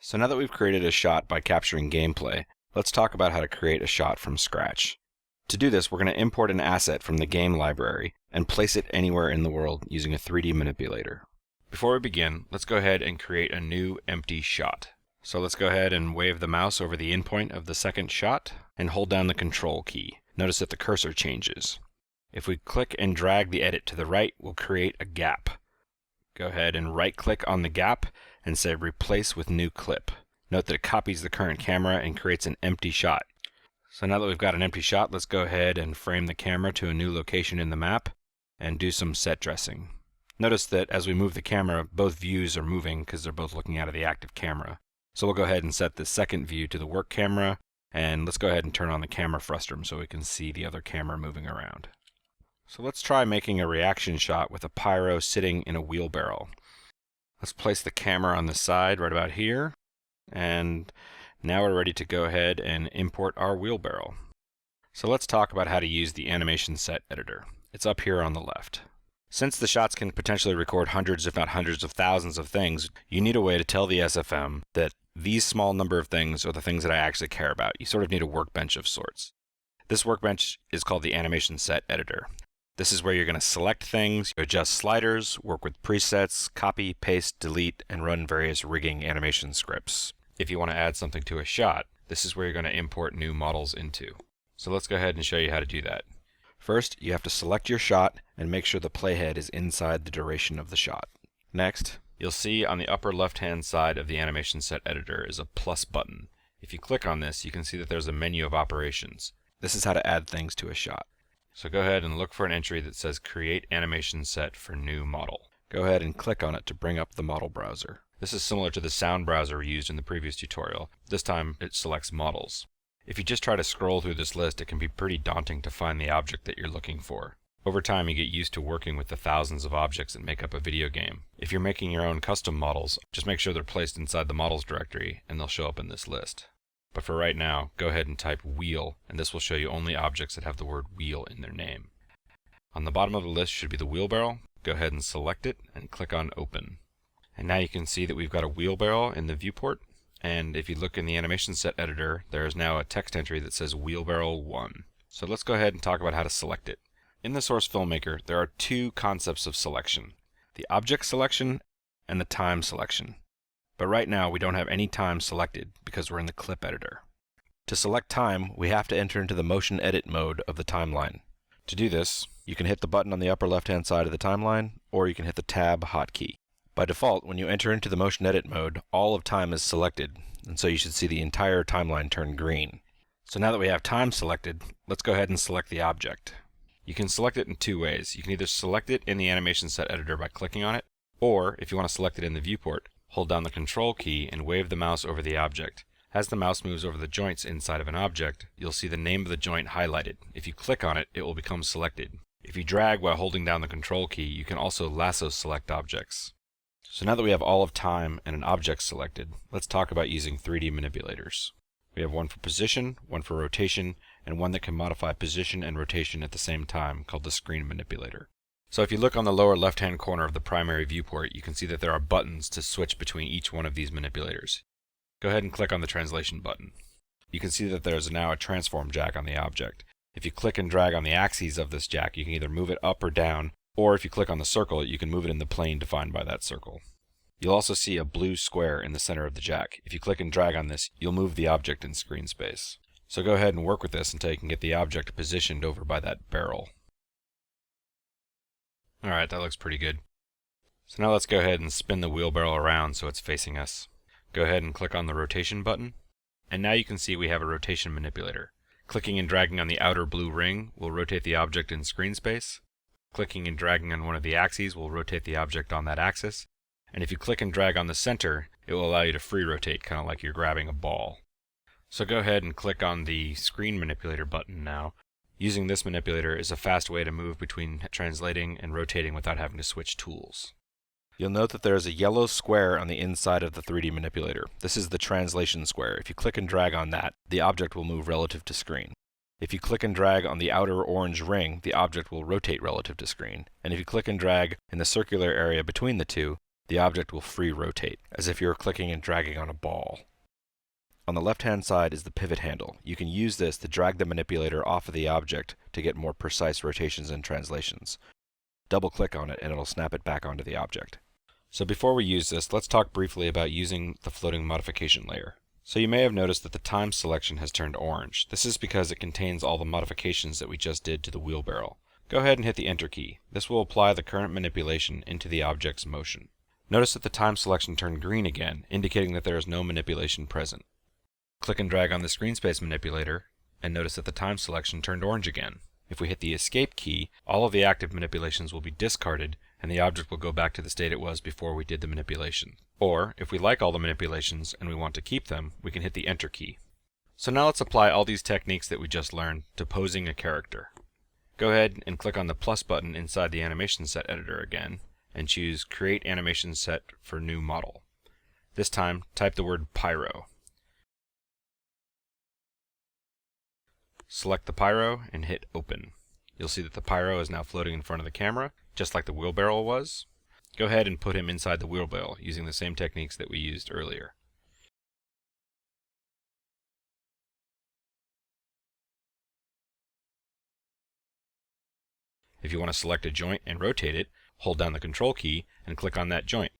So now that we've created a shot by capturing gameplay, let's talk about how to create a shot from scratch. To do this, we're going to import an asset from the game library and place it anywhere in the world using a 3D manipulator. Before we begin, let's go ahead and create a new empty shot. So let's go ahead and wave the mouse over the endpoint of the second shot and hold down the Control key. Notice that the cursor changes. If we click and drag the edit to the right, we'll create a gap. Go ahead and right-click on the gap and say Replace with New Clip. Note that it copies the current camera and creates an empty shot. So now that we've got an empty shot, let's go ahead and frame the camera to a new location in the map and do some set dressing. Notice that as we move the camera, both views are moving because they're both looking out of the active camera. So we'll go ahead and set the second view to the work camera, and let's go ahead and turn on the camera frustum so we can see the other camera moving around. So let's try making a reaction shot with a pyro sitting in a wheelbarrow. Let's place the camera on the side right about here, and now we're ready to go ahead and import our wheelbarrow. So let's talk about how to use the animation set editor. It's up here on the left. Since the shots can potentially record hundreds if not hundreds of thousands of things, you need a way to tell the SFM that these small number of things are the things that I actually care about. You sort of need a workbench of sorts. This workbench is called the animation set editor. This is where you're going to select things, adjust sliders, work with presets, copy, paste, delete, and run various rigging animation scripts. If you want to add something to a shot, this is where you're going to import new models into. So let's go ahead and show you how to do that. First, you have to select your shot and make sure the playhead is inside the duration of the shot. Next, you'll see on the upper left-hand side of the animation set editor is a plus button. If you click on this, you can see that there's a menu of operations. This is how to add things to a shot. So go ahead and look for an entry that says Create Animation Set for New Model. Go ahead and click on it to bring up the model browser. This is similar to the sound browser we used in the previous tutorial. This time it selects models. If you just try to scroll through this list, it can be pretty daunting to find the object that you're looking for. Over time, you get used to working with the thousands of objects that make up a video game. If you're making your own custom models, just make sure they're placed inside the models directory and they'll show up in this list. But for right now, go ahead and type wheel, and this will show you only objects that have the word wheel in their name. On the bottom of the list should be the wheelbarrow. Go ahead and select it and click on Open. And now you can see that we've got a wheelbarrow in the viewport, and if you look in the animation set editor, there is now a text entry that says wheelbarrow 1. So let's go ahead and talk about how to select it. In the Source Filmmaker, there are two concepts of selection: the object selection and the time selection. But right now we don't have any time selected because we're in the clip editor. To select time, we have to enter into the motion edit mode of the timeline. To do this, you can hit the button on the upper left-hand side of the timeline, or you can hit the Tab hotkey. By default, when you enter into the motion edit mode, all of time is selected, and so you should see the entire timeline turn green. So now that we have time selected, let's go ahead and select the object. You can select it in two ways. You can either select it in the animation set editor by clicking on it, or if you want to select it in the viewport, hold down the Control key and wave the mouse over the object. As the mouse moves over the joints inside of an object, you'll see the name of the joint highlighted. If you click on it, it will become selected. If you drag while holding down the Control key, you can also lasso select objects. So now that we have all of time and an object selected, let's talk about using 3D manipulators. We have one for position, one for rotation, and one that can modify position and rotation at the same time, called the screen manipulator. So if you look on the lower left-hand corner of the primary viewport, you can see that there are buttons to switch between each one of these manipulators. Go ahead and click on the translation button. You can see that there's now a transform jack on the object. If you click and drag on the axes of this jack, you can either move it up or down, or if you click on the circle, you can move it in the plane defined by that circle. You'll also see a blue square in the center of the jack. If you click and drag on this, you'll move the object in screen space. So go ahead and work with this until you can get the object positioned over by that barrel. Alright, that looks pretty good. So now let's go ahead and spin the wheelbarrow around so it's facing us. Go ahead and click on the rotation button. And now you can see we have a rotation manipulator. Clicking and dragging on the outer blue ring will rotate the object in screen space. Clicking and dragging on one of the axes will rotate the object on that axis. And if you click and drag on the center, it will allow you to free rotate, kind of like you're grabbing a ball. So go ahead and click on the screen manipulator button now. Using this manipulator is a fast way to move between translating and rotating without having to switch tools. You'll note that there is a yellow square on the inside of the 3D manipulator. This is the translation square. If you click and drag on that, the object will move relative to screen. If you click and drag on the outer orange ring, the object will rotate relative to screen. And if you click and drag in the circular area between the two, the object will free rotate, as if you were clicking and dragging on a ball. On the left-hand side is the pivot handle. You can use this to drag the manipulator off of the object to get more precise rotations and translations. Double-click on it and it'll snap it back onto the object. So before we use this, let's talk briefly about using the floating modification layer. So you may have noticed that the time selection has turned orange. This is because it contains all the modifications that we just did to the wheelbarrow. Go ahead and hit the Enter key. This will apply the current manipulation into the object's motion. Notice that the time selection turned green again, indicating that there is no manipulation present. Click and drag on the screen space manipulator, and notice that the time selection turned orange again. If we hit the Escape key, all of the active manipulations will be discarded, and the object will go back to the state it was before we did the manipulation. Or, if we like all the manipulations and we want to keep them, we can hit the Enter key. So now let's apply all these techniques that we just learned to posing a character. Go ahead and click on the plus button inside the animation set editor again, and choose Create Animation Set for New Model. This time, type the word Pyro. Select the pyro and hit Open. You'll see that the pyro is now floating in front of the camera, just like the wheelbarrow was. Go ahead and put him inside the wheelbarrow using the same techniques that we used earlier. If you want to select a joint and rotate it, hold down the Control key and click on that joint.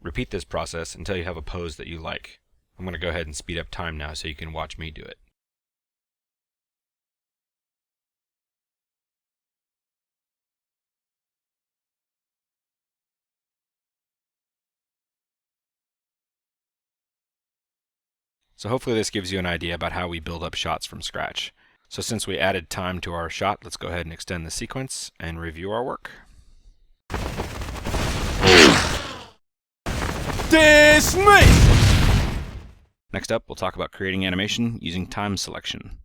Repeat this process until you have a pose that you like. I'm going to go ahead and speed up time now so you can watch me do it. So hopefully this gives you an idea about how we build up shots from scratch. So since we added time to our shot, let's go ahead and extend the sequence and review our work. Dismiss! Next up, we'll talk about creating animation using time selection.